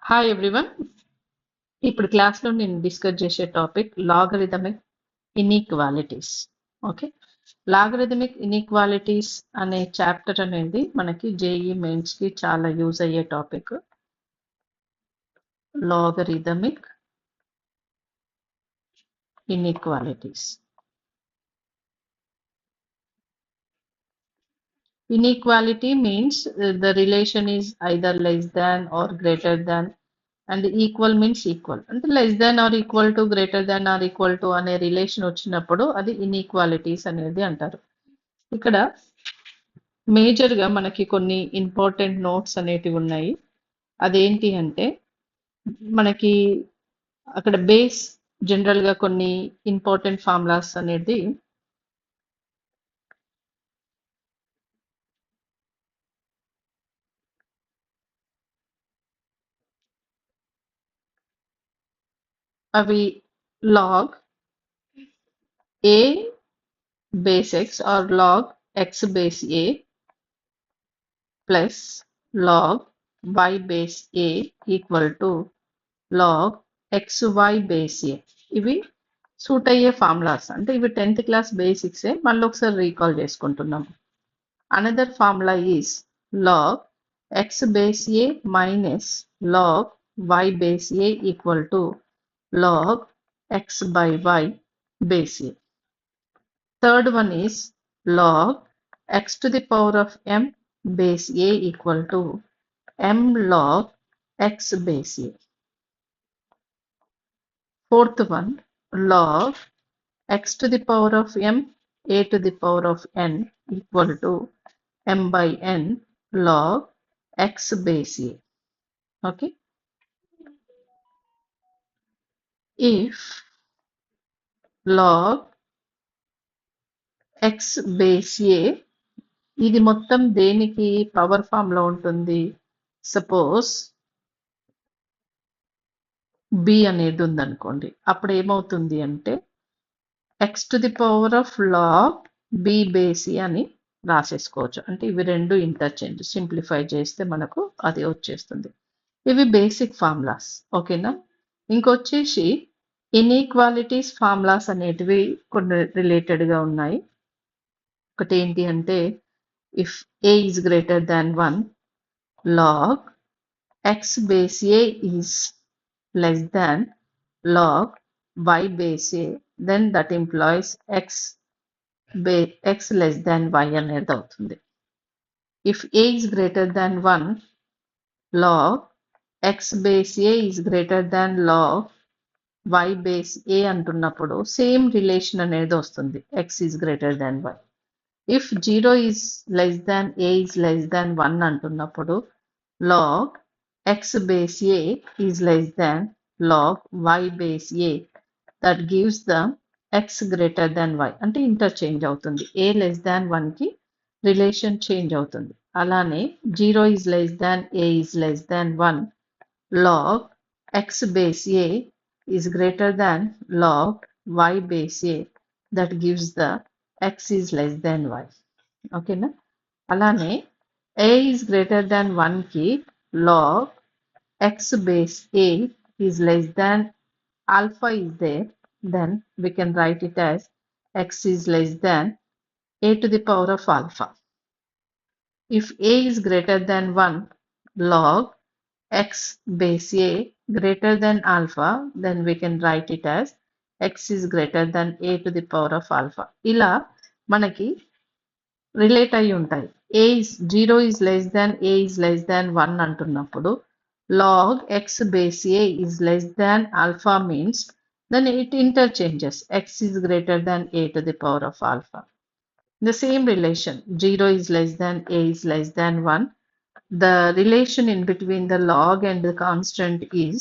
Hi everyone. ఇప్పుడు క్లాస్లో నేను డిస్కస్ చేసే topic logarithmic inequalities. Okay, logarithmic inequalities అనే చాప్టర్ అనేది మనకి జేఈ మెయిన్స్కి చాలా యూజ్ అయ్యే topic. Logarithmic inequalities. Inequality means the relation is either less than or greater than, and equal means equal. అంటే less than or equal to, greater than or equal to అనే relation వచ్చినప్పుడు అది inequalities అనేది అంటారు. ఇక్కడ మేజర్గా మనకి కొన్ని ఇంపార్టెంట్ నోట్స్ అనేటివి ఉన్నాయి. అదేంటి అంటే మనకి అక్కడ బేస్ జనరల్గా కొన్ని ఇంపార్టెంట్ ఫార్ములాస్ అనేది అవి log a base x or log x base a plus log y base a equal to log xy base a. ఇవి సూట్ అయ్యే ఫార్ములాస్. అంటే ఇవి 10th క్లాస్ బేసిక్సే, మళ్ళీ ఒకసారి రీకాల్ చేసుకుంటున్నాం. Another formula is log x base a minus log y base a equal to log x by y base a. Third one is log x to the power of m base a equal to m log x base a. Fourth one, log x to the power of m a to the power of n equal to m by n log x base a. Okay. If log x base a ఇది మొత్తం దేనికి power form లో ఉంటుంది? Suppose B అనేది ఉందనుకోండి, అప్పుడు ఏమవుతుంది అంటే x to the power of log b base అని రాసేసుకోవచ్చు. అంటే ఇవి రెండు ఇంటర్చేంజ్, సింప్లిఫై చేస్తే మనకు అది వచ్చేస్తుంది. ఇవి బేసిక్ ఫార్ములాస్. ఓకేనా? ఇంకొచ్చేసి ఇన్ఈక్వాలిటీస్ ఫార్ములాస్ అనేటివి కొన్ని రిలేటెడ్గా ఉన్నాయి. ఒకటి ఏంటి అంటే if a is greater than 1 log x base a is less than log y base a, then that implies x less than y అనేది అవుతుంది. If a is greater than 1 log x base a is greater than log y base a అంటున్నప్పుడు same relation అనేది వస్తుంది, x is greater than y. If 0 is less than a is less than 1 అంటున్నప్పుడు log x base a is less than log y base a, that gives the x greater than y. అంటే interchange అవుతుంది, a less than 1 కి relation change అవుతుంది. అలానే 0 is less than a is less than 1 log x base a is greater than log y base a, that gives the x is less than y. ఓకేనా? అలానే a is greater than 1 కి log x base a is less than alpha is there, then we can write it as x is less than a to the power of alpha. If a is greater than 1 log x base a greater than alpha, then we can write it as x is greater than a to the power of alpha. ఇలా మనకి relate అయి ఉంటాయి. a is 0 is less than a is less than 1 అంటున్నప్పుడు log x base a is less than alpha means then it interchanges, x is greater than a to the power of alpha. The same relation, 0 is less than a is less than 1, the relation in between the log and the constant is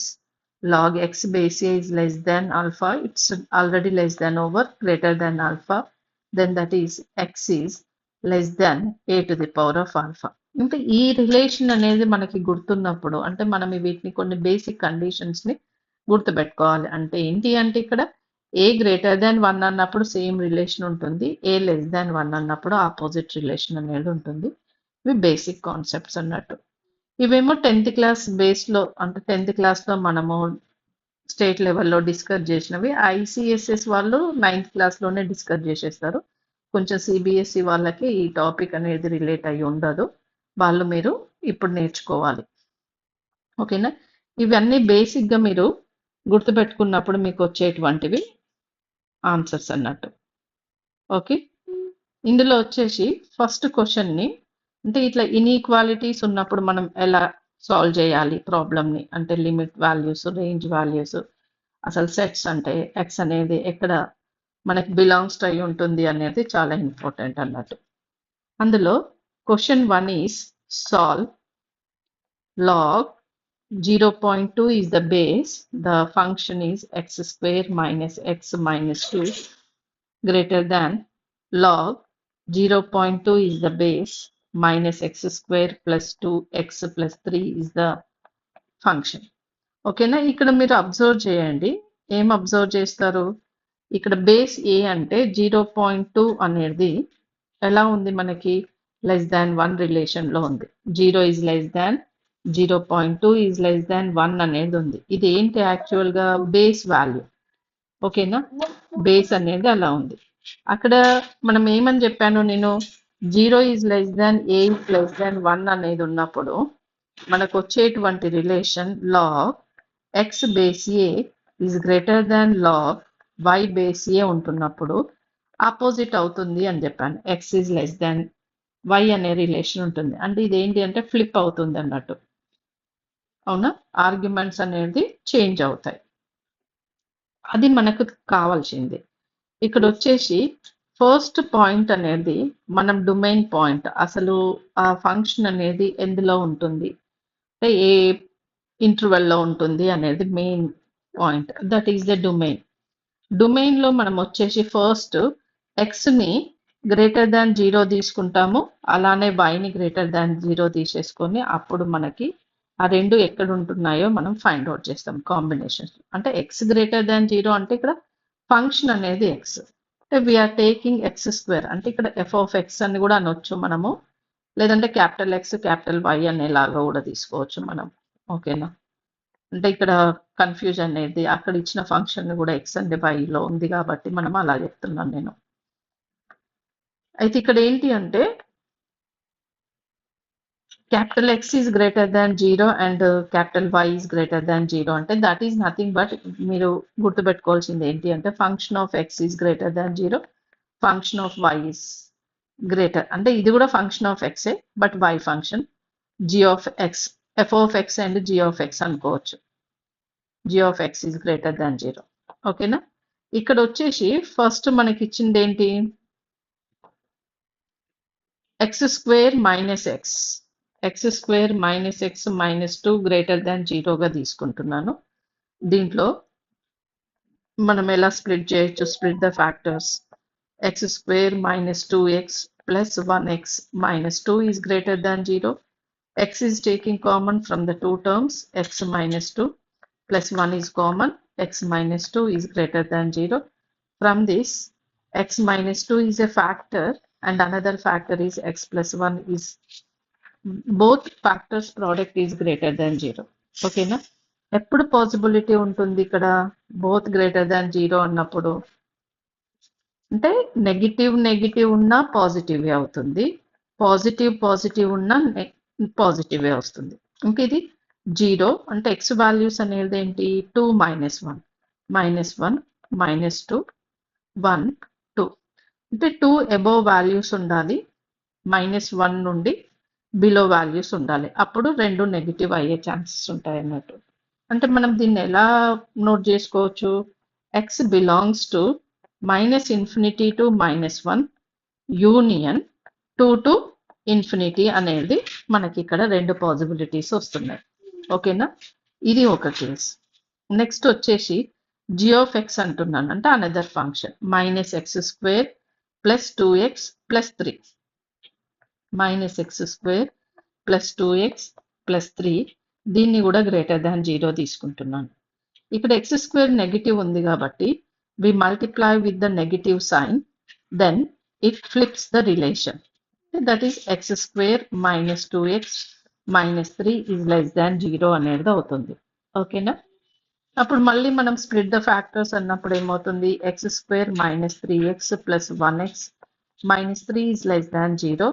log x base a is less than alpha, it's already less than over greater than alpha, then that is x is less than a to the power of alpha. అంటే ఈ relation అనేది మనకి గుర్తున్నప్పుడు, అంటే మనం వీటిని కొన్ని basic conditions ని గుర్తుపెట్టుకోవాలి. అంటే ఏంటి అంటే ఇక్కడ ఏ గ్రేటర్ దాన్ 1 అన్నప్పుడు సేమ్ రిలేషన్ ఉంటుంది, ఏ లెస్ దాన్ 1 అన్నప్పుడు ఆపోజిట్ రిలేషన్ అనేది ఉంటుంది. ఇవి బేసిక్ కాన్సెప్ట్స్ అన్నట్టు. ఇవేమో 10th క్లాస్ బేస్లో, అంటే 10th క్లాస్లో మనము స్టేట్ లెవెల్లో డిస్కస్ చేసినవి. ఐసిఎస్ఎస్ వాళ్ళు 9th క్లాస్లోనే డిస్కస్ చేసేస్తారు. కొంచెం సిబిఎస్ఈ వాళ్ళకి ఈ టాపిక్ అనేది రిలేట్ అయ్యి ఉండదు. వాళ్ళు మీరు ఇప్పుడు నేర్చుకోవాలి. ఓకేనా? ఇవన్నీ బేసిక్గా మీరు గుర్తుపెట్టుకున్నప్పుడు మీకు వచ్చేటువంటివి ఆన్సర్స్ అన్నట్టు. ఓకే, ఇందులో వచ్చేసి ఫస్ట్ క్వశ్చన్ని, అంటే ఇట్లా ఇన్ఈక్వాలిటీస్ ఉన్నప్పుడు మనం ఎలా సాల్వ్ చేయాలి ప్రాబ్లమ్ని, అంటే లిమిట్ వాల్యూస్, రేంజ్ వాల్యూస్, అసలు సెట్స్ అంటే ఎక్స్ అనేది ఎక్కడ మనకి బిలాంగ్స్ అయి ఉంటుంది అనేది చాలా ఇంపార్టెంట్ అన్నట్టు. అందులో question 1 is solve log 0.2 is the base, the function is x square minus x minus 2 greater than log 0.2 is the base minus x square plus 2x plus 3 is the function. ఓకేనా? ఇక్కడ మీరు observe చేయండి. ఏం observe చేస్తారు? ఇక్కడ base ఏ అంటే 0.2 అనేది ఎలా ఉంది మనకి? లెస్ దాన్ 1 రిలేషన్లో ఉంది. 0 is less than 0.2 is less than 1 అనేది ఉంది. ఇది ఏంటి? యాక్చువల్గా బేస్ వాల్యూ. ఓకేనా? బేస్ అనేది అలా ఉంది. అక్కడ మనం ఏమని చెప్పాను నేను? 0 is less than a is less than 1 అనేది ఉన్నప్పుడు మనకు వచ్చేటువంటి relation log x base a is greater than log y base a ఉంటున్నప్పుడు ఆపోజిట్ అవుతుంది అని చెప్పాను. X is less than y అనే రిలేషన్ ఉంటుంది. అంటే ఇదేంటి అంటే ఫ్లిప్ అవుతుంది అన్నట్టు. అవునా? ఆర్గ్యుమెంట్స్ అనేది చేంజ్ అవుతాయి. అది మనకు కావాల్సింది. ఇక్కడ వచ్చేసి ఫస్ట్ పాయింట్ అనేది మనం డొమైన్ పాయింట్. అసలు ఆ ఫంక్షన్ అనేది ఎందులో ఉంటుంది, అంటే ఏ ఇంటర్వెల్లో ఉంటుంది అనేది main point. That is the domain. డొమైన్లో మనం వచ్చేసి ఫస్ట్ ఎక్స్ని గ్రేటర్ దాన్ 0 తీసుకుంటాము, అలానే వైని గ్రేటర్ దాన్ 0 తీసేసుకొని అప్పుడు మనకి ఆ రెండు ఎక్కడ ఉంటున్నాయో మనం ఫైండ్ అవుట్ చేస్తాం కాంబినేషన్స్. అంటే ఎక్స్ గ్రేటర్ దాన్ 0 అంటే ఇక్కడ ఫంక్షన్ అనేది ఎక్స్, అంటే వీఆర్ టేకింగ్ ఎక్స్ స్క్వేర్, అంటే ఇక్కడ ఎఫ్ ఆఫ్ ఎక్స్ అని కూడా అనొచ్చు మనము, లేదంటే క్యాపిటల్ ఎక్స్ క్యాపిటల్ వై అనేలాగా కూడా తీసుకోవచ్చు మనం. ఓకేనా? అంటే ఇక్కడ కన్ఫ్యూజన్ అనేది అక్కడ ఇచ్చిన ఫంక్షన్ కూడా ఎక్స్ అండ్ వైలో ఉంది కాబట్టి మనం అలా చెప్తున్నాను నేను. అయితే ఇక్కడ ఏంటి అంటే capital X is greater than 0 and capital Y is greater than 0 అంటే దట్ ఈజ్ నథింగ్ బట్, మీరు గుర్తుపెట్టుకోవాల్సింది ఏంటి అంటే function of x is greater than 0, function of y is greater, అంటే ఇది కూడా ఫంక్షన్ ఆఫ్ ఎక్సే but y function, G of x, F of x and G of x అనుకోవచ్చు. G of x is greater than 0. ఓకేనా? ఇక్కడ వచ్చేసి first మనకి ఇచ్చింది ఏంటి? X square minus x, x square minus x minus 2 greater than 0గా తీసుకుంటున్నాను. దీంట్లో మనం ఎలా స్ప్లిట్ చేయొచ్చు? Split the factors. X square minus 2x plus 1x minus 2 is greater than 0. x is taking common from the two terms, x minus 2 plus 1 is common, x minus 2 is greater than 0. From this, x minus 2 is a factor and another factor is x plus 1 is, both factors product is greater than 0. Okay na? ఎప్పుడు possibility ఉంటుంది ఇక్కడ both greater than 0 అన్నప్పుడు? అంటే negative negative ఉన్నా పాజిటివే అవుతుంది, positive positive ఉన్నా పాజిటివే వస్తుంది. ఇంకా ఇది 0 అంటే ఎక్స్ వాల్యూస్ అనేది ఏంటి? 2 మైనస్ 1 మైనస్ 1 మైనస్ 2 1 2, అంటే 2 అబోవ్ వాల్యూస్ ఉండాలి, మైనస్ 1 నుండి బిలో వాల్యూస్ ఉండాలి, అప్పుడు రెండు నెగిటివ్ అయ్యే ఛాన్సెస్ ఉంటాయి అన్నట్టు. అంటే మనం దీన్ని ఎలా నోట్ చేసుకోవచ్చు? X belongs to minus infinity to minus 1 union 2 to infinity అనేది మనకి ఇక్కడ రెండు పాసిబిలిటీస్ వస్తున్నాయి. ఓకేనా? ఇది ఒక కేస్. నెక్స్ట్ వచ్చేసి జీ ఆఫ్ ఎక్స్ అంటున్నాను, అంటే another function minus X square plus 2x plus 3, minus X square plus 2x plus 3, దీన్ని కూడా గ్రేటర్ దాన్ 0 తీసుకుంటున్నాను. ఇక్కడ ఎక్స్ స్క్వేర్ నెగిటివ్ ఉంది కాబట్టి we multiply with the negative sign, then it flips the relation. That is x square minus 2x -3 is less than 0 అనేది అవుతుంది. ఓకేనా? అప్పుడు మళ్ళీ మనం స్ప్లిట్ ద ఫ్యాక్టర్స్ అన్నప్పుడు ఏమవుతుంది? x² - 3x + 1x -3 is less than 0.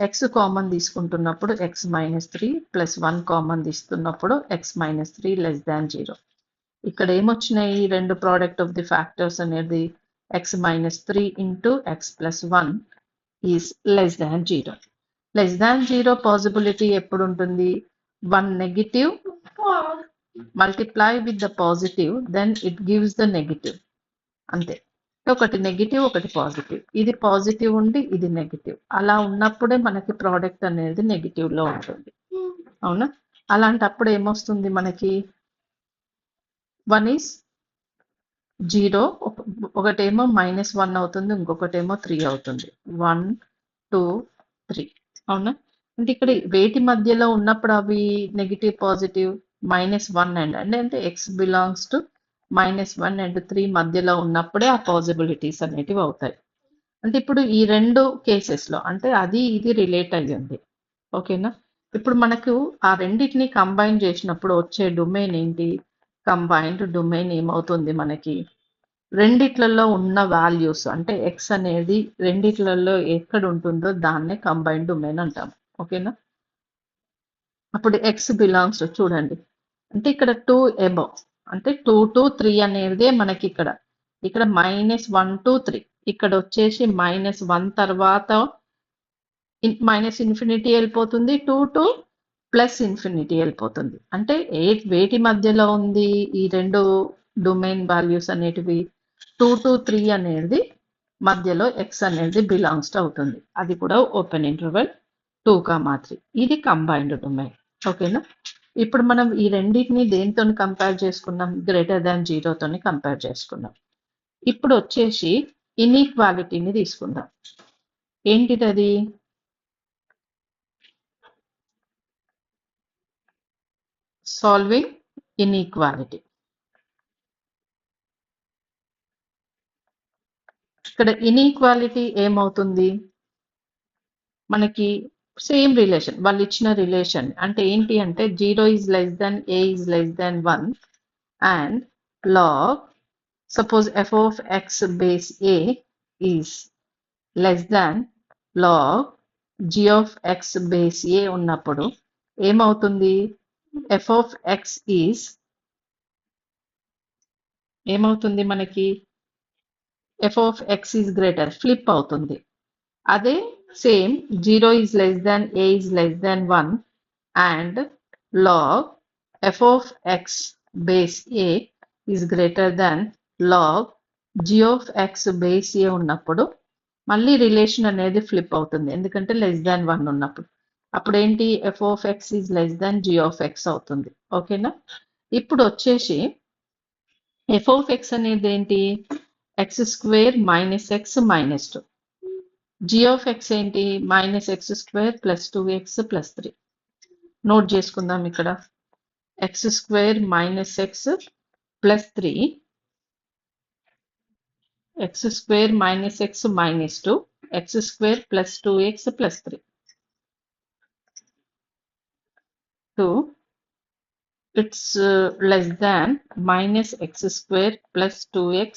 x common తీసుకుంటున్నప్పుడు x - 3 + 1 common తీస్తున్నప్పుడు x - 3 లెస్ దాన్ 0. ఇక్కడ ఏమొచ్చినాయి? రెండు ప్రోడక్ట్ ఆఫ్ ది ఫ్యాక్టర్స్ అనేది x - 3 into x + 1 is less than 0. Less than 0 possibility ఎప్పుడు ఉంటుంది? 1 negative multiply with the positive then it gives the negative. అంతే. ఒకటి నెగిటివ్ ఒకటి పాజిటివ్. ఇది పాజిటివ్ ఉండి ఇది నెగిటివ్. అలా ఉన్నప్పుడే మనకి ప్రోడక్ట్ అనేది నెగిటివ్ లో ఉంటుంది. అవునా? అలాంటప్పుడు ఏమొస్తుంది మనకి? 1 ఈజ్ 0, ఒకటేమో -1 అవుతుంది, ఇంకొకటేమో 3 అవుతుంది. 1, 2, 3. అవునా? అంటే ఇక్కడ వేటి మధ్యలో ఉన్నప్పుడు అవి నెగిటివ్ పాజిటివ్? -1 అంటే x బిలాంగ్స్ టు -1 అండ్ 3 మధ్యలో ఉన్నప్పుడే ఆ పాసిబిలిటీస్ అనేటివి అవుతాయి. అంటే ఇప్పుడు ఈ రెండు కేసెస్లో అంటే అది ఇది రిలేట్ అయ్యింది. ఓకేనా? ఇప్పుడు మనకు ఆ రెండింటిని కంబైన్ చేసినప్పుడు వచ్చే డొమైన్ ఏంటి? కంబైన్డ్ డొమైన్ ఏమవుతుంది మనకి? రెండిట్లలో ఉన్న వాల్యూస్ అంటే x అనేది రెండిట్లలో ఎక్కడ ఉంటుందో దాన్నే కంబైన్డ్ డొమైన్ అంటాం. ఓకేనా? అప్పుడు x బిలాంగ్స్ చూడండి. అంటే ఇక్కడ 2 అబౌవ్ అంటే 2 to 3 అనేది మనకి ఇక్కడ -1 to 3. ఇక్కడ వచ్చేసి -1 తర్వాత -ఇన్ఫినిటీ వెళ్ళిపోతుంది, 2 to +ఇన్ఫినిటీ వెళ్ళిపోతుంది. అంటే వేటి మధ్యలో ఉంది ఈ రెండు డొమైన్ వాల్యూస్ అనేటివి? 2 to 3 అనేది మధ్యలో x అనేది బిలాంగ్స్ అవుతుంది. అది కూడా ఓపెన్ ఇంటర్వెల్ 2, 3. ఇది కంబైన్డ్ డొమైన్. ఓకేనా? ఇప్పుడు మనం ఈ రెండింటిని దేనితో కంపేర్ చేసుకున్నాం? గ్రేటర్ దాన్ 0 తోని కంపేర్ చేసుకున్నాం. ఇప్పుడు వచ్చేసి ఇన్ఈక్వాలిటీని తీసుకుందాం. ఏంటిది అది? Solving inequality. ఇక్కడ ఇన్ఈక్వాలిటీ ఏమవుతుంది? మనకి సేమ్ రిలేషన్, వాళ్ళు ఇచ్చిన రిలేషన్ అంటే ఏంటి అంటే 0 is less than a is less than 1 and log suppose f of x base a is less than log g of x base a ఉన్నప్పుడు ఏమవుతుంది? f of x ఈజ్ ఏమవుతుంది మనకి? f of x is greater flip అవుతుంది. అదే same 0 is less than a is less than 1 and log f of x base a is greater than log g of x base a ఉన్నప్పుడు మళ్ళీ relation అనేది flip అవుతుంది. ఎందుకంటే less than 1 ఉన్నప్పుడు. అప్పుడు ఏంటి? f of x is less than g of x అవుతుంది. ఓకేనా? ఇప్పుడు వచ్చేసి f of x అనేది ఏంటి? x² - x - 2. g of x ఏంటి? -x² + 2x + 3. నోట్ చేసుకుందాం ఇక్కడ. x² - x + 3, x² - x - 2, x² + 2x + 3. 2 it's less than -x² + 2x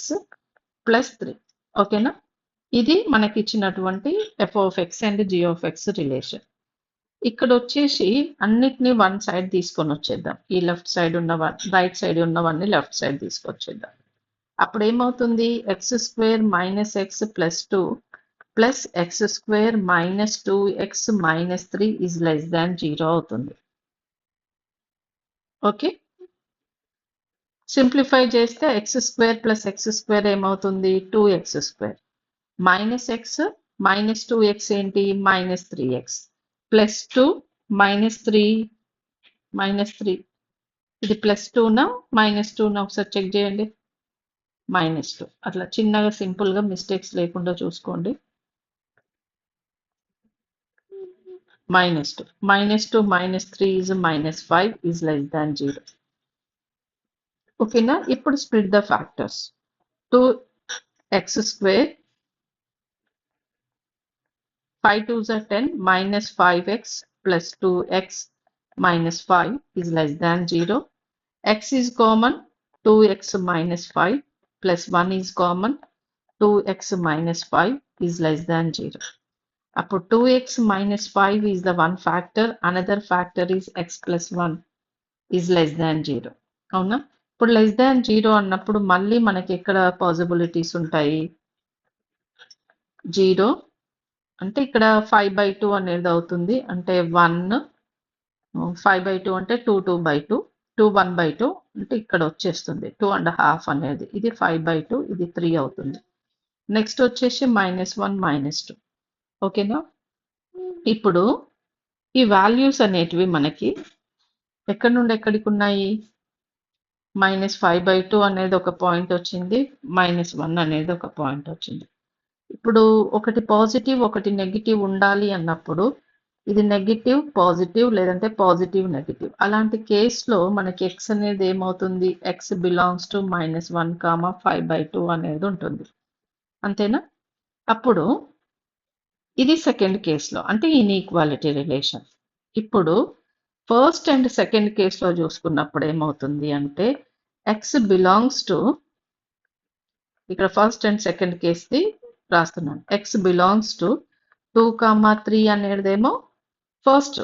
+ 3. ఓకేనా? ఇది మనకి ఇచ్చినటువంటి f of x and g of x relation. ఇక్కడ వచ్చేసి అన్నిటిని వన్ సైడ్ తీసుకొని వచ్చేద్దాం. ఈ లెఫ్ట్ సైడ్ ఉన్న రైట్ సైడ్ ఉన్నవన్నీ లెఫ్ట్ సైడ్ తీసుకొచ్చేద్దాం. అప్పుడు ఏమవుతుంది? x² - x + 2 plus x² - 2x - 3 is less than 0 అవుతుంది. ఓకే, సింప్లిఫై చేస్తే x² + x² ఏమవుతుంది? 2x². -x -2x ఏంటి? -3x +2 -3 -3 ఇది +2నా -2నా ఒకసారి చెక్ చేయండి. -2. అట్లా చిన్నగా సింపుల్గా మిస్టేక్స్ లేకుండా చూసుకోండి. -2 -2 -3 is -5 is less than 0. ఓకేనా? ఇప్పుడు split the factors. 2x², 5 2s are 10 -5x + 2x minus 5 is less than 0. X is common, 2x minus 5 plus 1 is common, 2x minus 5 is less than 0. Upon 2x minus 5 is the one factor, another factor is x plus 1 is less than 0. అవునా? ఇప్పుడు less than 0 అన్నప్పుడు మళ్ళీ మనకి ఎక్కడ possibilities ఉంటాయి? 0 అంటే ఇక్కడ 5/2 అనేది అవుతుంది. అంటే 1 5/2 అంటే 2/2 2 1/2 అంటే ఇక్కడ వచ్చేస్తుంది 2.5 అనేది. ఇది 5/2 ఇది 3 అవుతుంది. నెక్స్ట్ వచ్చేసి -1 -2. ఓకేనా? ఇప్పుడు ఈ వాల్యూస్ అనేటివి మనకి ఎక్కడి నుండి ఎక్కడికి ఉన్నాయి? -5/2 అనేది ఒక పాయింట్ వచ్చింది, -1 అనేది ఒక పాయింట్ వచ్చింది. ఇప్పుడు ఒకటి పాజిటివ్ ఒకటి నెగిటివ్ ఉండాలి అన్నప్పుడు ఇది నెగిటివ్ పాజిటివ్ లేదంటే పాజిటివ్ నెగిటివ్. అలాంటి కేసులో మనకి x అనేది ఏమవుతుంది? x బిలాంగ్స్ టు -1, 5/2 అనేది ఉంటుంది. అంతేనా? అప్పుడు ఇది సెకండ్ కేసులో అంటే ఇన్ఈక్వాలిటీ రిలేషన్. ఇప్పుడు ఫస్ట్ అండ్ సెకండ్ కేసులో చూసుకున్నప్పుడు ఏమవుతుంది అంటే x బిలాంగ్స్ టు, ఇక్కడ ఫస్ట్ అండ్ సెకండ్ కేసుది రాస్తున్నాను. x బిలాంగ్స్ టు 2, 3 అనేదేమో ఫస్ట్.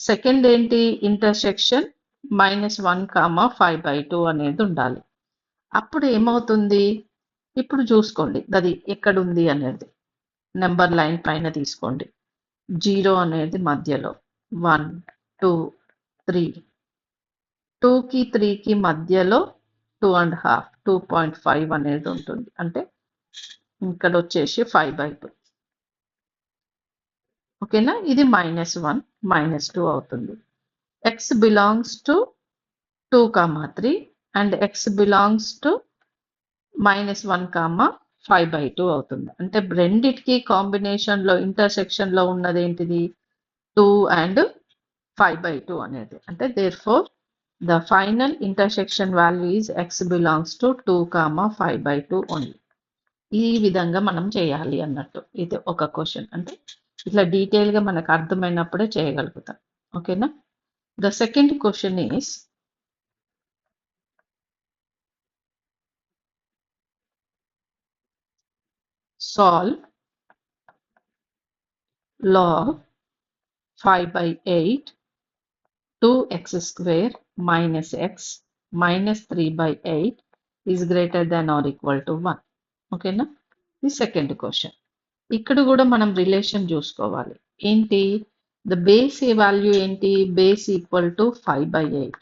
సెకండ్ ఏంటి? ఇంటర్సెక్షన్ -1, 5/2 అనేది ఉండాలి. అప్పుడు ఏమవుతుంది? ఇప్పుడు చూసుకోండి అది ఎక్కడుంది అనేది. నెంబర్ లైన్ పైన తీసుకోండి. 0 అనేది మధ్యలో, 1 2 3, 2కి 3కి మధ్యలో 2.5 2.5 అనేది ఉంటుంది. అంటే ఇక్కడ వచ్చేసి 5/2. ఓకేనా? ఇది -1 -2 అవుతుంది. x belongs to 2, 3 and x belongs to -1, 5/2 అవుతుంది. అంటే రెండిటికి కాంబినేషన్ లో ఇంటర్సెక్షన్ లో ఉన్నది ఏంటిది? 2 అండ్ 5/2 అనేది. అంటే therefore the final intersection value is x belongs to 2, 5/2 only. ఈ విధంగా మనం చేయాలి అన్నట్టు. ఇది ఒక క్వశ్చన్. అంటే ఇట్లా డీటెయిల్ గా మనకు అర్థమైనప్పుడే చేయగలుగుతాం. ఓకేనా? The second question is solve log 5/8 2x square minus x minus 3/8 is greater than or equal to 1. ఓకేనా? ఇది సెకండ్ క్వశ్చన్. ఇక్కడ కూడా మనం రిలేషన్ చూసుకోవాలి. ఏంటి? ద బేస్ ఏ వాల్యూ ఏంటి? Base equal to 5/8.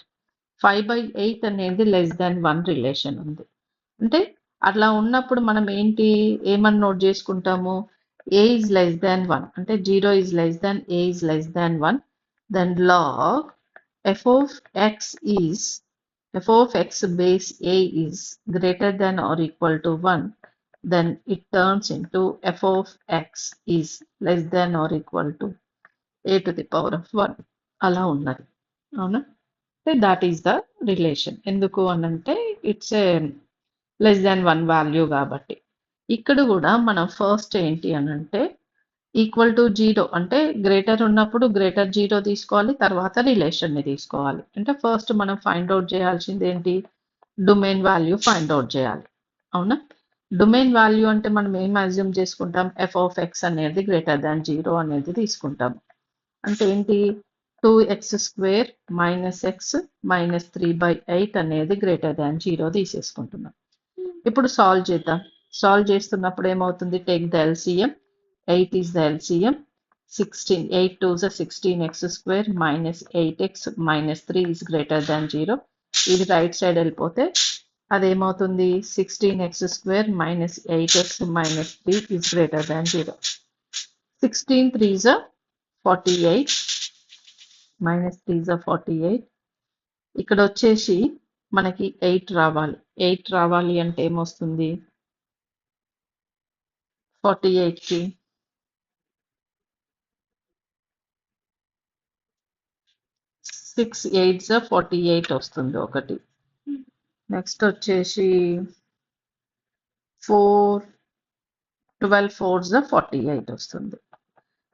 5/8 అనేది లెస్ దాన్ 1 రిలేషన్ ఉంది. అంటే అట్లా ఉన్నప్పుడు మనం ఏంటి ఏమని నోట్ చేసుకుంటాము? a is less than 1 అంటే 0 is less than a is less than 1. Then log f of x base a is greater than or equal to 1. Then it turns into f of x is less than or equal to a to the power of 1. అలా ఉన్నది. అవునా? that is the relation. ఎందుకు అనంటే it's a less than 1 value కాబట్టి. ఇక్కడ కూడా మనం first ఏంటి అనంటే ఈక్వల్ టు 0 అంటే గ్రేటర్ ఉన్నప్పుడు గ్రేటర్ 0 తీసుకోవాలి, తర్వాత రిలేషన్ ని తీసుకోవాలి. అంటే ఫస్ట్ మనం ఫైండ్ అవుట్ చేయాల్సింది ఏంటి? డొమైన్ వాల్యూ ఫైండ్ అవుట్ చేయాలి. అవునా? డొమైన్ వాల్యూ అంటే మనం ఏం అజ్యూమ్ చేసుకుంటాం? f of x అనేది గ్రేటర్ దాన్ 0 అనేది తీసుకుంటాం. అంటే ఏంటి? 2x square minus x minus 3/8 అనేది గ్రేటర్ దాన్ 0 తీసేసుకుంటున్నాం. ఇప్పుడు సాల్వ్ చేద్దాం. సాల్వ్ చేస్తున్నప్పుడు ఏమవుతుంది? Take the LCM. 8 is the LCM. 16 8 2s are 16x square minus 8x minus 3 is greater than 0. ఇది రైట్ సైడ్ వెళ్ళిపోతే అదేమవుతుంది? 16x square minus 8x minus 3 is greater than 0. 16 3s are 48 minus 3s are 48. ఇక్కడ వచ్చేసి మనకి 8 రావాలి. 8 రావాలి అంటే ఏమొస్తుంది? 48కి 6 8s are 48 వస్తుంది ఒకటి. నెక్స్ట్ వచ్చేసి 4 12 4s are 48 వస్తుంది.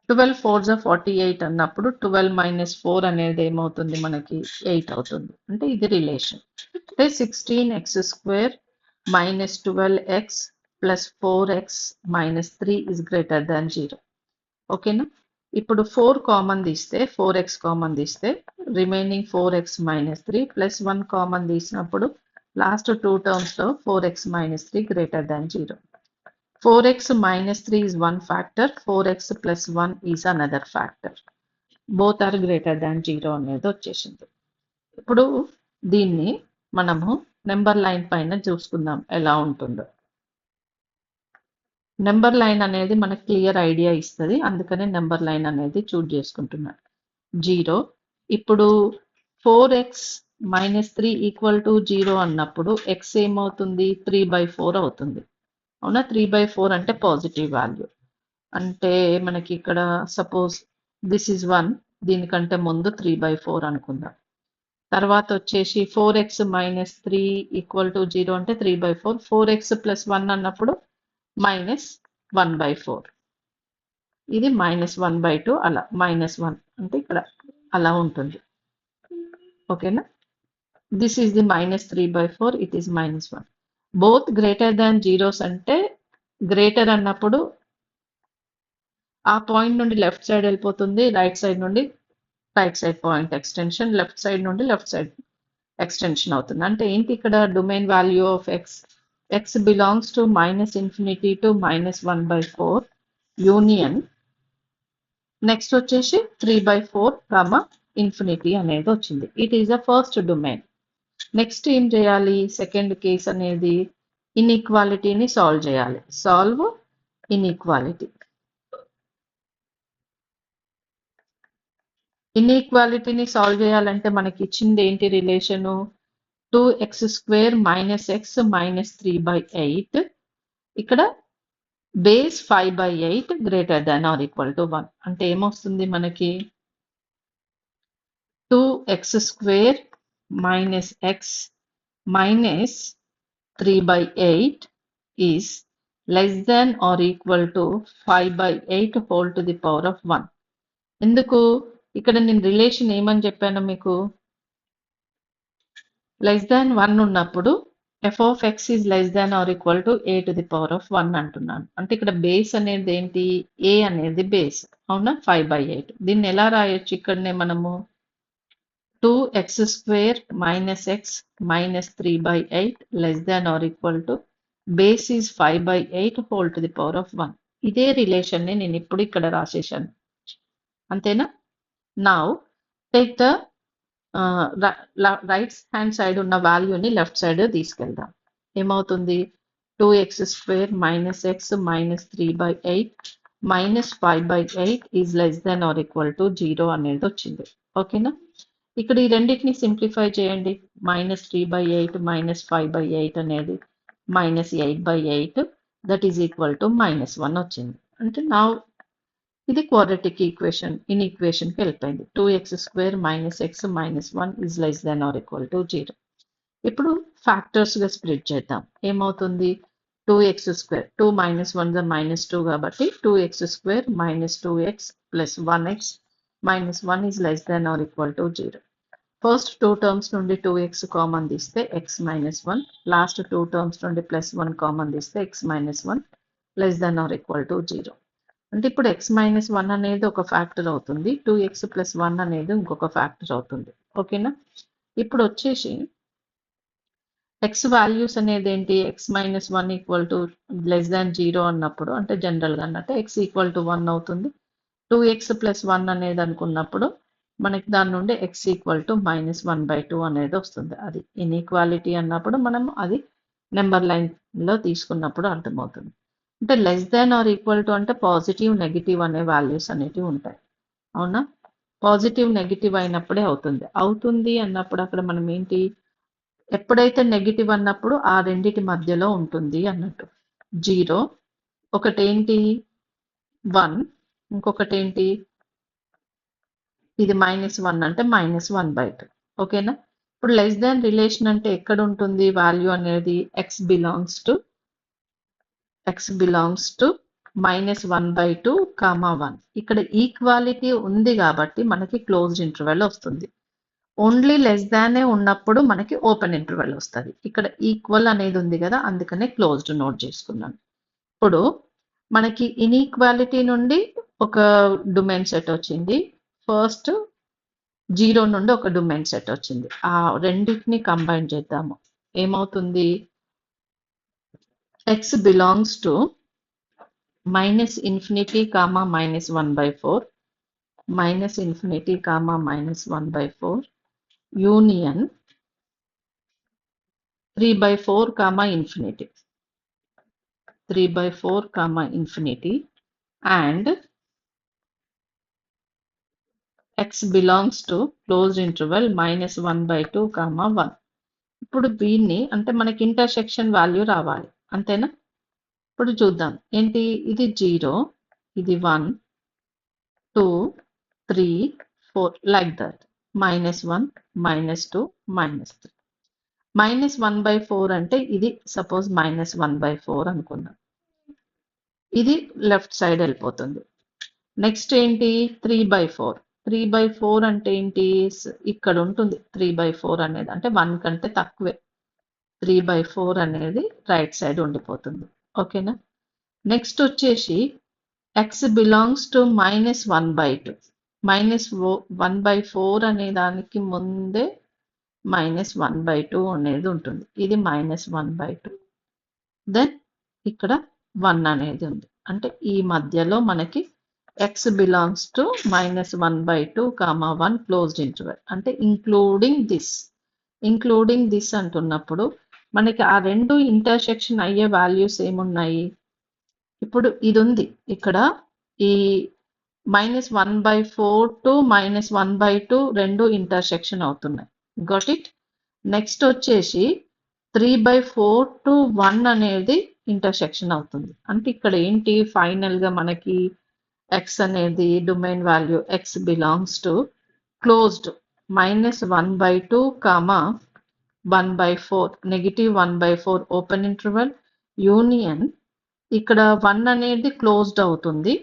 12 4 48 అన్నప్పుడు 12 మైనస్ 4 అనేది ఏమవుతుంది మనకి 8 అవుతుంది. అంటే ఇది రిలేషన్. అంటే 16x² minus 12x plus 4x minus 3 is greater than 0. ఓకేనా? ఇప్పుడు 4 కామన్ తీస్తే 4x కామన్ తీస్తే remaining 4x minus 3 plus 1 common తీసినప్పుడు లాస్ట్ 2 టర్మ్స్లో 4x minus 3 greater than 0. 4x minus 3 is one factor, 4x plus 1 is another factor. Both are greater than 0 అనేది వచ్చేసింది. ఇప్పుడు దీన్ని మనము నెంబర్ లైన్ పైన చూసుకుందాం ఎలా ఉంటుందో. నెంబర్ లైన్ అనేది మనకు క్లియర్ ఐడియా ఇస్తుంది, అందుకనే నెంబర్ లైన్ అనేది చూజ్ చేసుకుంటున్నాను. 0. ఇప్పుడు 4x minus 3 ఈక్వల్ టు 0 అన్నప్పుడు x ఏమవుతుంది? 3/4 అవుతుంది. అవునా? 3/4 అంటే పాజిటివ్ వాల్యూ. అంటే మనకి ఇక్కడ సపోజ్ దిస్ ఈజ్ 1, దీనికంటే ముందు 3/4 అనుకుందాం. తర్వాత వచ్చేసి 4x మైనస్ 3 ఈక్వల్ టు 0 అంటే 3/4. 4x ప్లస్ 1 అన్నప్పుడు మైనస్ 1/4. ఇది -1/2 అలా -1 అంటే ఇక్కడ అలా ఉంటుంది. ఓకేనా? This is the -3/4, it is -1. Both greater than zeros అంటే గ్రేటర్ అన్నప్పుడు ఆ పాయింట్ నుండి లెఫ్ట్ సైడ్ వెళ్ళిపోతుంది, రైట్ సైడ్ నుండి right side point extension, left side నుండి లెఫ్ట్ సైడ్ ఎక్స్టెన్షన్ అవుతుంది. అంటే ఏంటి ఇక్కడ domain value of X belongs to -∞ to -1/4 union next వచ్చేసి 3/4 ఇన్ఫినిటీ అనేది వచ్చింది. It is the first domain. Next ఏం చేయాలి? సెకండ్ కేస్ అనేది ఇన్ఈక్వాలిటీని సాల్వ్ చేయాలి. Solve inequality. ఇన్ఈక్వాలిటీని సాల్వ్ చేయాలంటే మనకి ఇచ్చింది ఏంటి relation? 2x² minus x minus 3/8. ఇక్కడ base 5/8 greater than or equal to 1. అంటే ఏమొస్తుంది మనకి? 2x² minus x minus 3/8 is less than or equal to 5/8 whole to the power of 1. ఎందుకు? ఇక్కడ నేను రిలేషన్ ఏమని చెప్పాను మీకు? లెస్ దాన్ 1 ఉన్నప్పుడు f of x is less than or equal to a to the power of 1 అంటున్నాను. అంటే ఇక్కడ బేస్ అనేది ఏంటి? a అనేది బేస్. అవునా? 5/8. దీన్ని ఎలా రాయొచ్చు? ఇక్కడనే మనము 2x² minus x minus 3/8 less than or equal to base is 5/8 whole to the power of 1. ఇదే రిలేషన్ని నేను ఇప్పుడు ఇక్కడ రాసేసాను. అంతేనా? Now take the right hand side ఉన్న వాల్యూని లెఫ్ట్ సైడ్ తీసుకెళ్దాం. ఏమవుతుంది? 2x² minus x minus 3/8 minus 5/8 is less than or equal to 0 అనేది వచ్చింది. ఓకేనా? ఇక్కడ ఈ రెండింటిని సింప్లిఫై చేయండి. -3/8 మైనస్ 5/8 అనేది -8/8 దట్ ఈజ్ ఈక్వల్ టు -1 వచ్చింది. అంటే నా ఇది క్వాడ్రాటిక్ ఈక్వేషన్. ఇన్ ఈక్వేషన్కి వెళ్ళిపోయింది. 2x² minus x minus 1 is less than or equal to 0. ఇప్పుడు ఫ్యాక్టర్స్గా స్ప్లిట్ చేద్దాం. ఏమవుతుంది? 2x², 2 మైనస్ 1 -2 కాబట్టి 2x² minus 2x plus 1x minus 1 is less than or equal to 0. First 2 terms నుండి 2x కామన్ తీస్తే x minus 1, last 2 terms నుండి plus 1 common తీస్తే x minus 1 less than or equal to 0. అంటే ఇప్పుడు x minus 1 అనేది ఒక factor అవుతుంది, 2x plus 1 అనేది ఇంకొక ఫ్యాక్టర్ అవుతుంది. ఓకేనా? ఇప్పుడు వచ్చేసి x వాల్యూస్ అనేది ఏంటి? x minus 1 equal to less than 0 అన్నప్పుడు, అంటే జనరల్గా అన్నట్టు x ఈక్వల్ టు 1 అవుతుంది. 2x ప్లస్ 1 అనేది అనుకున్నప్పుడు మనకి దాని నుండి x ఈక్వల్ టు -1/2 అనేది వస్తుంది. అది ఇన్ఈక్వాలిటీ అన్నప్పుడు మనం అది నెంబర్ లైన్లో తీసుకున్నప్పుడు అర్థమవుతుంది. అంటే less than or equal to అంటే పాజిటివ్ నెగిటివ్ అనే వాల్యూస్ అనేటివి ఉంటాయి. అవునా? పాజిటివ్ నెగిటివ్ అయినప్పుడే అవుతుంది అన్నప్పుడు అక్కడ మనం ఏంటి? ఎప్పుడైతే నెగిటివ్ అన్నప్పుడు ఆ రెండిటి మధ్యలో ఉంటుంది అన్నట్టు. 0 ఒకటేంటి? 1 ఇంకొకటి ఏంటి? ఇది -1 అంటే -1/2. ఓకేనా? ఇప్పుడు లెస్ దాన్ రిలేషన్ అంటే ఎక్కడ ఉంటుంది వాల్యూ అనేది? x belongs to -1/2, 1. ఇక్కడ ఈక్వాలిటీ ఉంది కాబట్టి మనకి క్లోజ్డ్ ఇంటర్వెల్ వస్తుంది. ఓన్లీ లెస్ దానే ఉన్నప్పుడు మనకి ఓపెన్ ఇంటర్వెల్ వస్తుంది. ఇక్కడ ఈక్వల్ అనేది ఉంది కదా, అందుకనే క్లోజ్డ్ నోట్ చేసుకున్నాను. ఇప్పుడు మనకి ఇన్ఈక్వాలిటీ నుండి ఒక డొమైన్ సెట్ వచ్చింది. ఫస్ట్ 0 నుండి ఒక డొమైన్ సెట్ వచ్చింది. ఆ రెండింటిని కంబైన్ చేద్దాము. ఏమవుతుంది? x belongs to -infinity, -1/4, -infinity, -1/4 union 3/4, infinity, 3/4, infinity, and x belongs to closed interval -1/2, 1. ఇప్పుడు దీన్ని అంటే మనకి ఇంటర్సెక్షన్ వాల్యూ రావాలి, అంతేనా? ఇప్పుడు చూద్దాం. ఏంటి? ఇది 0, ఇది 1, 2, 3, 4 లైక్ దట్. -1, -2, -3. -1/4 అంటే ఇది సపోజ్ -1/4 అనుకుందాం. ఇది లెఫ్ట్ సైడ్ వెళ్ళిపోతుంది. నెక్స్ట్ ఏంటి? 3/4. 3/4 అంటే ఏంటి? ఇక్కడ ఉంటుంది 3/4 అనేది, అంటే 1 కంటే తక్కువే. 3/4 అనేది రైట్ సైడ్ ఉండిపోతుంది. ఓకేనా? నెక్స్ట్ వచ్చేసి x బిలాంగ్స్ టు -1/2. -1/4 అనే దానికి ముందే -1/2 అనేది ఉంటుంది. ఇది -1/2. దెన్ ఇక్కడ 1 అనేది ఉంది. అంటే ఈ మధ్యలో మనకి x belongs to -1/2, 1 closed interval. అంటే ఇంక్లూడింగ్ దిస్ అంటున్నప్పుడు మనకి ఆ రెండు ఇంటర్సెక్షన్ అయ్యే వాల్యూస్ ఏమున్నాయి? ఇప్పుడు ఇది ఉంది ఇక్కడ, ఈ -1/4 టు -1/2 రెండు ఇంటర్సెక్షన్ అవుతున్నాయి. Got it? నెక్స్ట్ వచ్చేసి 3/4 టు 1 అనేది ఇంటర్సెక్షన్ అవుతుంది. అంటే ఇక్కడ ఏంటి? ఫైనల్ గా మనకి x అనేది domain value x belongs to closed -1/2, 1/4, -1/4 open interval union. ఇక్కడ 1 అనేది క్లోజ్డ్ అవుతుంది,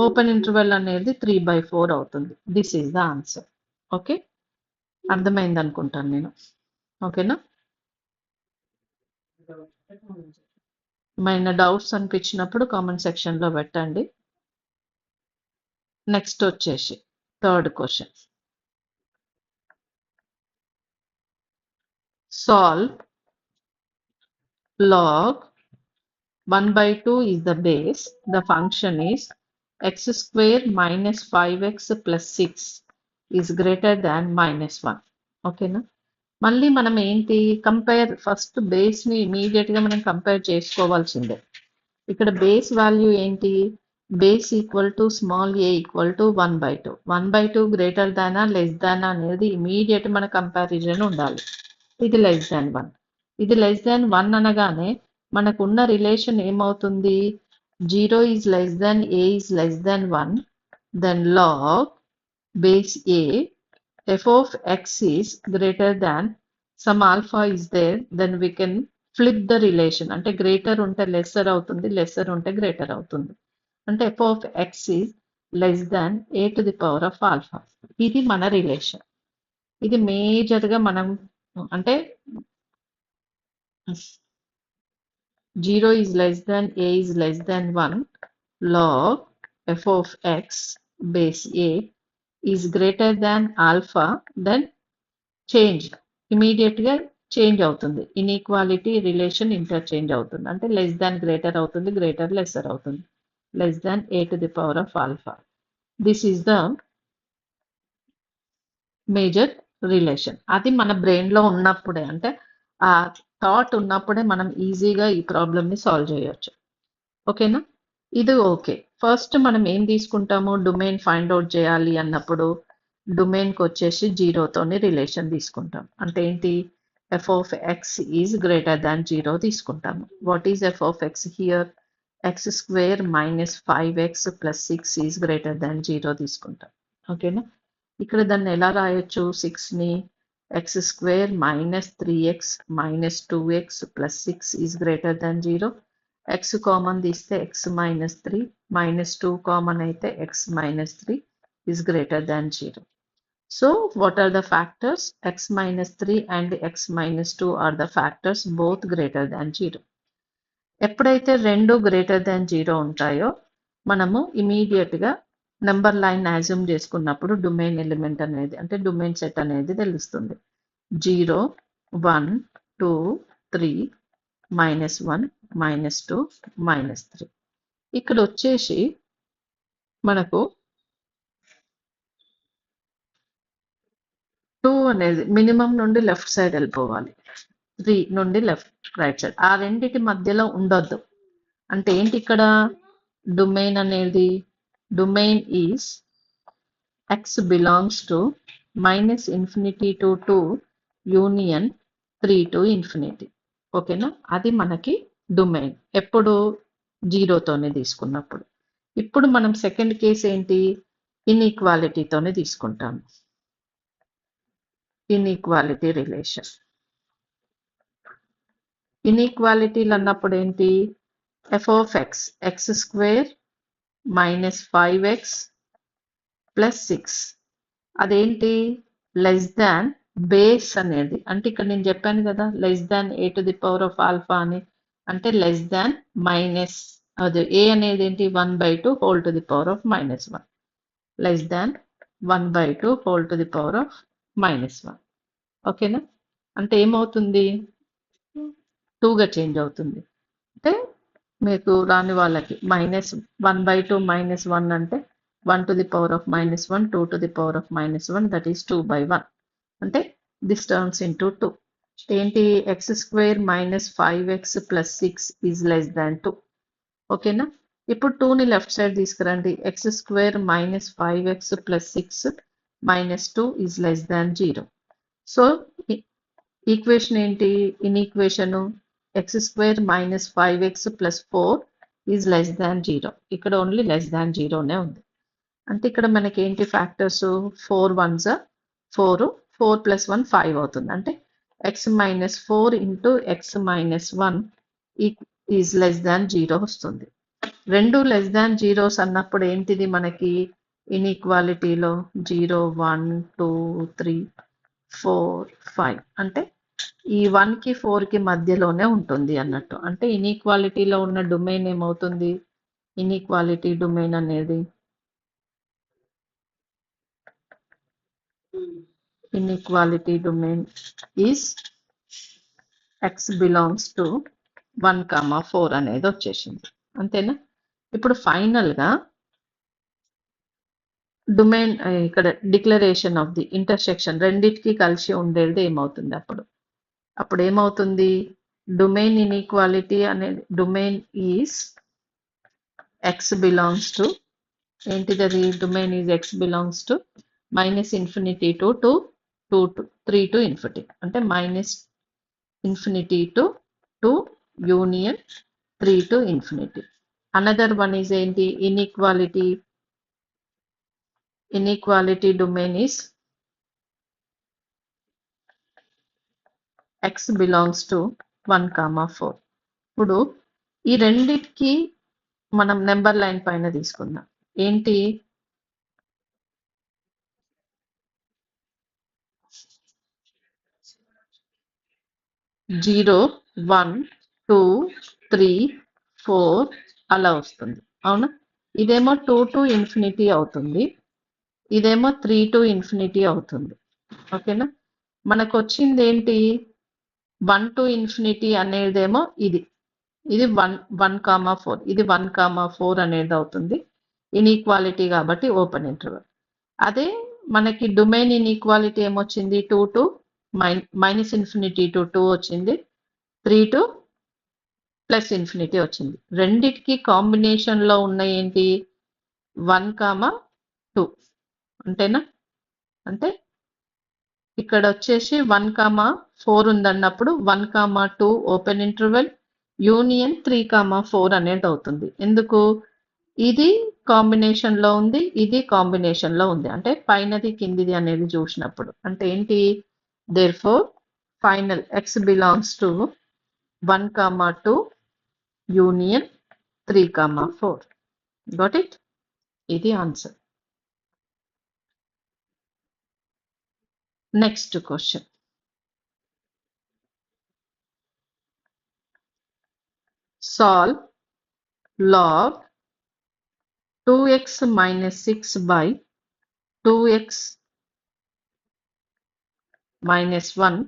ఓపెన్ ఇంటర్వెల్ అనేది 3/4 అవుతుంది. This is the answer. Okay, అర్థమైంది అనుకుంటాను నేను. ఓకేనా? ఏమైనా డౌట్స్ అనిపించినప్పుడు కామెంట్ సెక్షన్లో పెట్టండి. నెక్స్ట్ వచ్చేసి third question. Solve log 1/2 is the base. The function is x square minus 5x plus 6 is greater than -1. ఓకేనా? మళ్ళీ మనం ఏంటి? ఫస్ట్ బేస్ని ఇమీడియట్గా మనం కంపేర్ చేసుకోవాల్సిందే. ఇక్కడ బేస్ వాల్యూ ఏంటి? Base equal to small a equal to 1/2. 1/2 greater దానా లెస్ దానా అనేది ఇమీడియట్ మన కంపారిజన్ ఉండాలి. ఇది లెస్ దాన్ 1. ఇది లెస్ దాన్ 1 అనగానే మనకున్న రిలేషన్ ఏమవుతుంది? 0 is less than a is less than 1, then log base a f of x is greater than some alpha is there, then we can flip the relation. అంటే greater ఉంటే lesser అవుతుంది, lesser ఉంటే greater అవుతుంది. అంటే f of x is less than a to the power of alpha. ఇది మన relation. ఇది మేజర్గా మనం అంటే 0 is less than a is less than 1, log f of x base a is greater than alpha, then change ఇమీడియట్గా change అవుతుంది. Inequality relation interchange అవుతుంది. అంటే లెస్ దాన్ గ్రేటర్ అవుతుంది, గ్రేటర్ లెస్సర్ అవుతుంది. Less than a to the power of alpha. This is the major relation. అది మన బ్రెయిన్లో ఉన్నప్పుడే, అంటే ఆ థాట్ ఉన్నప్పుడే మనం ఈజీగా ఈ ప్రాబ్లమ్ని సాల్వ్ చేయొచ్చు. ఓకేనా? ఇది ఓకే. ఫస్ట్ మనం ఏం తీసుకుంటాము? డొమైన్ ఫైండ్ అవుట్ చేయాలి అన్నప్పుడు డొమైన్కి వచ్చేసి 0తోని రిలేషన్ తీసుకుంటాం. అంటే ఏంటి? f of x is greater than 0 తీసుకుంటాము. What is f of x here? x square minus 5x plus 6 is greater than 0 తీసుకుంటాం. ఓకేనా? ఇక్కడ దాన్ని ఎలా రాయొచ్చు? 6ని x square minus 3x minus 2x plus 6 is greater than 0. x common తీస్తే x minus 3, -2 common అయితే x minus 3 is greater than 0. So what are the factors? X minus 3 and x minus 2 are the factors both greater than 0. ఎప్పుడైతే రెండు greater than 0 ఉంటాయో మనము ఇమీడియట్గా number line యాజ్యూమ్ చేసుకున్నప్పుడు domain element అనేది అంటే డొమైన్ సెట్ అనేది తెలుస్తుంది. 0, 1, 2, 3, -1, -2, -3. ఇక్కడ వచ్చేసి మనకు 2 అనేది మినిమం నుండి లెఫ్ట్ సైడ్ వెళ్ళిపోవాలి, 3 నుండి రైట్ సైడ్. ఆ రెండిటి మధ్యలో ఉండొద్దు. అంటే ఏంటి ఇక్కడ డొమైన్ అనేది, domain is x belongs to -infinity to 2 union 3 to infinity. ఓకేనా, అది మనకి డొమైన్ ఎప్పుడు 0తోనే తీసుకున్నప్పుడు. ఇప్పుడు మనం సెకండ్ కేసు ఏంటి, ఇన్ఈక్వాలిటీతోనే తీసుకుంటాము. Inequality relation. ఇన్ఈక్వాలిటీలు అన్నప్పుడు ఏంటి, f of x, x² - 5x + 6 అదేంటి లెస్ దాన్ బేస్ అనేది. అంటే ఇక్కడ నేను చెప్పాను కదా లెస్ దాన్ a⁴ అని, అంటే లెస్ దాన్ మైనస్ అదే a అనేది ఏంటి 1/2 whole to the power of -1, less than 1/2 whole to the power of -1. ఓకేనా, అంటే ఏమవుతుంది 2గా చేంజ్ అవుతుంది. అంటే మీకు రాని వాళ్ళకి -1/2 -1 అంటే 1 to the power of -1, 2 to the power of -1, that is 2/1. అంటే this turns into 2. ఏంటి x² - 5x + 6 is less than 2. ఓకేనా, ఇప్పుడు 2ని లెఫ్ట్ సైడ్ తీసుకురండి. x² - 5x + 6 - 2 is less than 0. So equation ఏంటి, in equation x² - 5x + 4 is less than 0. ఇక్కడ only less than 0నే ఉంది. అంటే ఇక్కడ మనకి ఏంటి ఫ్యాక్టర్స్, 4 1s 4, 4 + 1 5 అవుతుంది. అంటే x - 4 × x - 1 is less than 0 వస్తుంది. రెండు లెస్ దాన్ 0s అన్నప్పుడు ఏంటిది మనకి ఇన్ఈక్వాలిటీలో 0, 1, 2, 3, 4, 5 అంటే ఈ 1కి 4కి మధ్యలోనే ఉంటుంది అన్నట్టు. అంటే ఇన్ఈక్వాలిటీలో ఉన్న డొమైన్ ఏమవుతుంది, ఇన్ఈక్వాలిటీ డొమైన్ అనేది inequality domain is x belongs to 1, 4 అనేది వచ్చేసింది. అంతేనా. ఇప్పుడు ఫైనల్గా డొమైన్ ఇక్కడ డిక్లరేషన్ ఆఫ్ ది ఇంటర్సెక్షన్ రెండిటికి కలిసి ఉండేది ఏమవుతుంది, అప్పుడు ఏమవుతుంది డొమైన్ ఇన్ఈక్వాలిటీ అనేది domain is x belongs to ఏంటిది అది domain is x belongs to -infinity to 3 to infinity. అంటే -infinity to 2 union 3 to infinity. Another one is ఏంటి inequality domain is x belongs to 1, 4. ఇప్పుడు ఈ రెండిటికి మనం నెంబర్ లైన్ పైన తీసుకుందాం. ఏంటి 0, 1, 2, 3, 4 అలా వస్తుంది. అవునా, ఇదేమో 2 to infinity అవుతుంది, ఇదేమో 3 to infinity అవుతుంది. ఓకేనా, మనకు వచ్చింది ఏంటి 1 to infinity అనేదేమో ఇది 1, 4, ఇది 1, 4 అనేది అవుతుంది ఇన్ఈక్వాలిటీ కాబట్టి ఓపెన్ ఇంటర్వెల్. అదే మనకి డొమైన్ ఇన్ఈక్వాలిటీ ఏమొచ్చింది 2 to -infinity to 2 వచ్చింది, 3 to +infinity వచ్చింది. రెండిటికి కాంబినేషన్లో ఉన్న ఏంటి 1, 2 అంతేనా. అంటే ఇక్కడ వచ్చేసి 1, 4 ఉందన్నప్పుడు 1, 2 ఓపెన్ ఇంటర్వెల్ యూనియన్ 3, 4 అనేది అవుతుంది. ఎందుకు ఇది కాంబినేషన్లో ఉంది, ఇది కాంబినేషన్లో ఉంది, అంటే పైనది కిందిది అనేది చూసినప్పుడు. అంటే ఏంటి therefore final x belongs to 1, 2 union 3, 4. Got it? ఇది answer. Next question. Solve log 2x minus 6 by 2x minus 1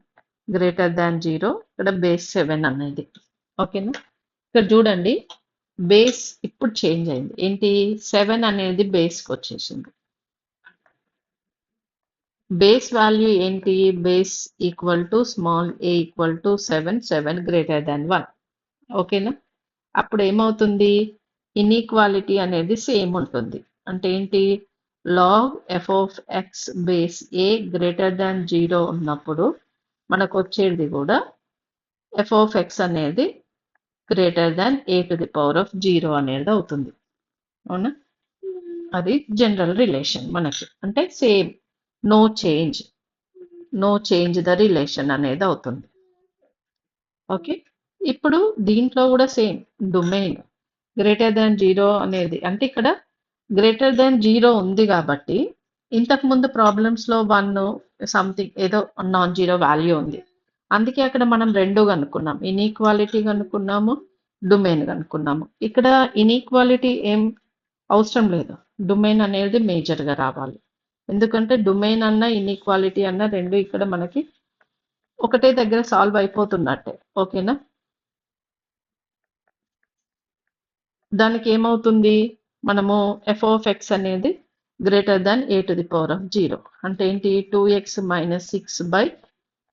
greater than 0. ఇక్కడ బేస్ 7 అనేది. ఓకేనా? ఇక్కడ చూడండి, బేస్ ఇప్పుడు చేంజ్ అయింది. ఏంటి? 7 అనేది బేస్కి వచ్చేసింది. బేస్ వాల్యూ ఏంటి? Base equal to small a equal to 7, 7 greater than 1. ఓకేనా? అప్పుడు ఏమవుతుంది? ఇన్ఈక్వాలిటీ అనేది సేమ్ ఉంటుంది. అంటే ఏంటి? log f of x base a greater than 0 ఉన్నప్పుడు మనకు వచ్చేది కూడా f of x అనేది greater than a to the power of 0 అనేది అవుతుంది. అవునా? అది జనరల్ రిలేషన్ మనకి. అంటే same, no change the relation అనేది అవుతుంది. ఓకే, ఇప్పుడు దీంట్లో కూడా సేమ్ డొమైన్ గ్రేటర్ దాన్ 0 అనేది, అంటే ఇక్కడ గ్రేటర్ దాన్ 0 ఉంది కాబట్టి ఇంతకు ముందు ప్రాబ్లమ్స్ లో 1 సంథింగ్ ఏదో నాన్ జీరో వాల్యూ ఉంది. అందుకే అక్కడ మనం రెండు కనుక్కున్నాం, ఇన్ఈక్వాలిటీ కనుక్కున్నాము, డొమైన్ కనుక్కున్నాము. ఇక్కడ ఇన్ఈక్వాలిటీ ఏం అవసరం లేదు, డొమైన్ అనేది మేజర్ గా రావాలి. ఎందుకంటే డొమైన్ అన్న ఇన్ఈక్వాలిటీ అన్న రెండు ఇక్కడ మనకి ఒకటే దగ్గర సాల్వ్ అయిపోతున్నట్టే. ఓకేనా? దానికి ఏమవుతుంది? మనము f of x అనేది greater than a to the power of 0. అంటే ఏంటి? 2x minus 6 by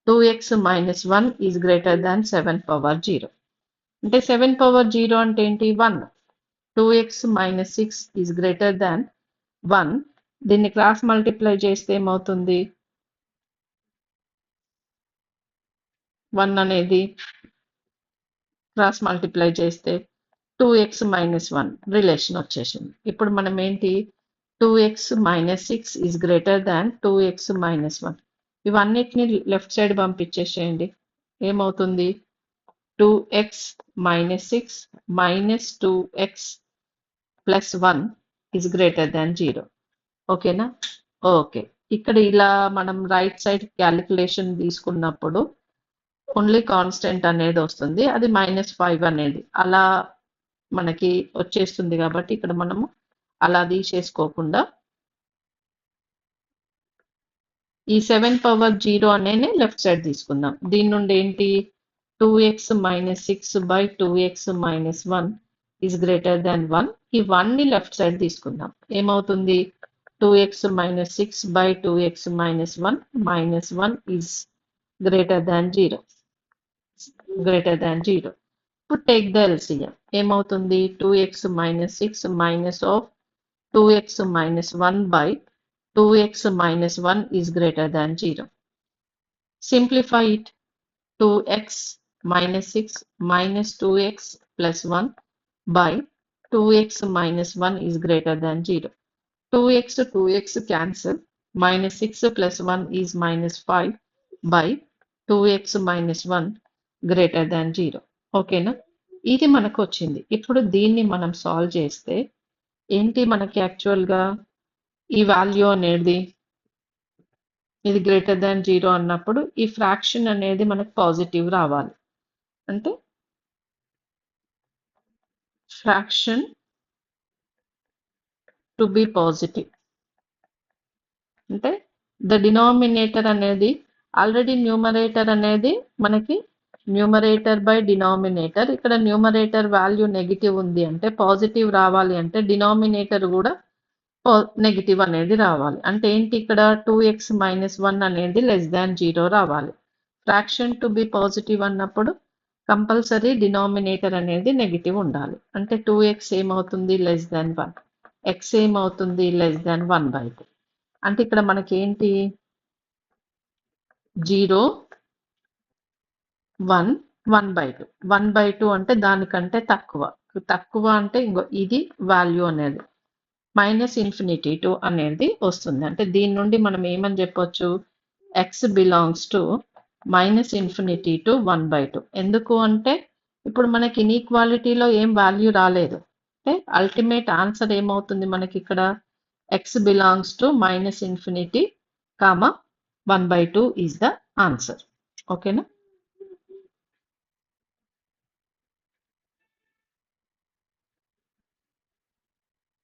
2x minus 1 is greater than 7 power 0. అంటే 7 power 0 అంటే ఏంటి? 1. 2x minus 6 is greater than 1. దీన్ని క్రాస్ మల్టిప్లై చేస్తే ఏమవుతుంది? 1 అనేది క్రాస్ మల్టిప్లై చేస్తే 2x minus 1 రిలేషన్ వచ్చేసింది. ఇప్పుడు మనం ఏంటి? 2x minus 6 is greater than 2x minus 1. ఇవన్నిటిని లెఫ్ట్ సైడ్ పంపించేసేయండి. ఏమవుతుంది? 2x minus 6 minus 2x plus 1 is greater than 0. ఓకేనా? ఓకే, ఇక్కడ ఇలా మనం రైట్ సైడ్ క్యాలిక్యులేషన్ తీసుకున్నప్పుడు ఓన్లీ కాన్స్టెంట్ అనేది వస్తుంది, అది -5 అనేది అలా మనకి వచ్చేస్తుంది. కాబట్టి ఇక్కడ మనము అలా తీసేసుకోకుండా ఈ 7 పవర్ 0 అనేది లెఫ్ట్ సైడ్ తీసుకుందాం. దీని నుండి ఏంటి? 2x minus 6 by 2x minus 1 is greater than 1. ఈ 1 ని లెఫ్ట్ సైడ్ తీసుకుందాం. ఏమవుతుంది? 2x minus 6 by 2x minus 1 minus 1 is greater than 0. ఇప్పుడు టేక్ ద LCM. ఏమవుతుంది? 2x minus 6 minus of 2x minus 1 by 2x minus 1 is greater than 0. Simplify it. 2x minus 6 minus 2x plus 1 by 2x minus 1 is greater than 0. 2x to 2x cancel. Minus 6 plus 1 is minus 5 by 2x minus 1 greater than 0. ఓకేనా? ఇది మనకు వచ్చింది. ఇప్పుడు దీన్ని మనం solve చేస్తే ఏంటి మనకి యాక్చువల్గా ఈ వాల్యూ అనేది, ఇది గ్రేటర్ దాన్ 0 అన్నప్పుడు ఈ ఫ్రాక్షన్ అనేది మనకు పాజిటివ్ రావాలి. అంటే ఫ్రాక్షన్ టు బి పాజిటివ్ అంటే ద డినామినేటర్ అనేది ఆల్రెడీ న్యూమరేటర్ అనేది మనకి న్యూమరేటర్ బై డినామినేటర్, ఇక్కడ న్యూమరేటర్ వాల్యూ నెగిటివ్ ఉంది అంటే పాజిటివ్ రావాలి అంటే డినామినేటర్ కూడా నెగిటివ్ అనేది రావాలి. అంటే ఏంటి? ఇక్కడ 2x minus 1 అనేది లెస్ దాన్ 0 రావాలి. ఫ్రాక్షన్ టు బి పాజిటివ్ అన్నప్పుడు కంపల్సరీ డినామినేటర్ అనేది నెగిటివ్ ఉండాలి. అంటే 2x ఏమవుతుంది? Less than 1. x ఏమవుతుంది? Less than 1/2. అంటే ఇక్కడ మనకి ఏంటి? 0 1 1/2. 1/2 అంటే దానికంటే తక్కువ అంటే ఇంకో ఇది వాల్యూ అనేది -∞ to అనేది వస్తుంది. అంటే దీని నుండి మనం ఏమని చెప్పొచ్చు? x belongs to -∞ to 1/2. ఎందుకు అంటే ఇప్పుడు మనకి ఇన్ఈక్వాలిటీలో ఏం వాల్యూ రాలేదు. అంటే అల్టిమేట్ ఆన్సర్ ఏమవుతుంది మనకి ఇక్కడ x belongs to -∞, 1/2 is the answer. ఓకేనా?